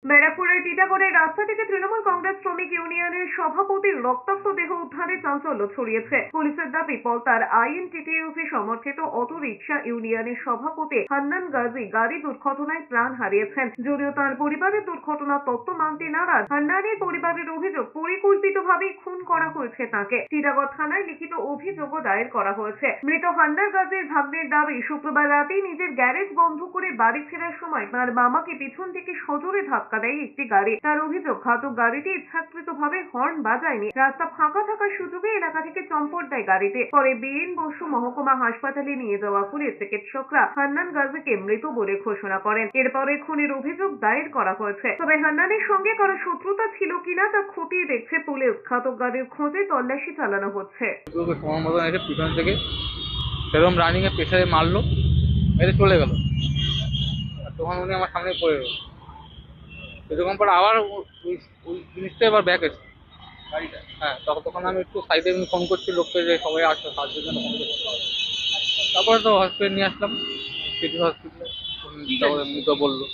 ব্যারাকপুরের টিটাগড়ের রাস্তা থেকে তৃণমূল কংগ্রেস শ্রমিক ইউনিয়নের সভাপতির রক্তাক্ত দেহ উদ্ধারে চাঞ্চল্য ছড়িয়েছে। পুলিশের দাবি, পলতার আইএনটিটিইউসি সমর্থিত অটো রিকশা ইউনিয়নের সভাপতি হান্নান গাজী গাড়ি দুর্ঘটনায় প্রাণ হারিয়েছেন। যদিও তার পরিবারের দুর্ঘটনার তত্ত্ব মানতে নারাজ। হান্নানের পরিবারের অভিযোগ, পরিকল্পিতভাবে খুন করা হয়েছে তাকে। টিটাগড় থানায় লিখিত অভিযোগও দায়ের করা হয়েছে। মৃত হান্নান গাজীর ভাগ্নের দাবি, শুক্রবার রাতেই নিজের গ্যারেজ বন্ধ করে বাড়ি ফেরার সময় তার মামাকে পিছন থেকে সজোরে ধাক্কা দেয় একটি গাড়ি। তার অভিযোগ, ঘাতক গাড়িটি ইচ্ছাকৃতভাবে হর্ন বাজায়নি। রাস্তা ফাঁকা থাকার সুযোগে এলাকা থেকে চম্পট দেয় গাড়িতে। পরে বিএন বসু মহকুমা হাসপাতালে নিয়ে যাওয়া হলে চিকিৎসকরা হান্নান গাজীকে মৃত বলে ঘোষণা করেন। এরপরে খুনের অভিযোগ দায়ের করা হয়েছে। তবে হান্নানের সঙ্গে কারো শত্রুতা ছিল কিনা তা খতিয়ে দেখছে পুলিশ। ঘাতক গাড়ির খোঁজে তল্লাশি চালানো হচ্ছে। সময় মতন এসে পিছন থেকে সেরকম রানিং এ প্রেসারে মারলো, মেরে চলে গেল। তখন উনি আমার সামনে পড়ে গেল। কিছুক্ষণ পর আবার ওই জিনিসটা এবার ব্যাক এসে গাড়িটা। হ্যাঁ, তখন আমি একটু সাইডে ফোন করছি লোককে যে সবাই আসছে সাহায্যের জন্য ফোন করছি। তারপরে তো হসপিটাল নিয়ে আসলাম, সিটি হসপিটালে। মৃত বললো।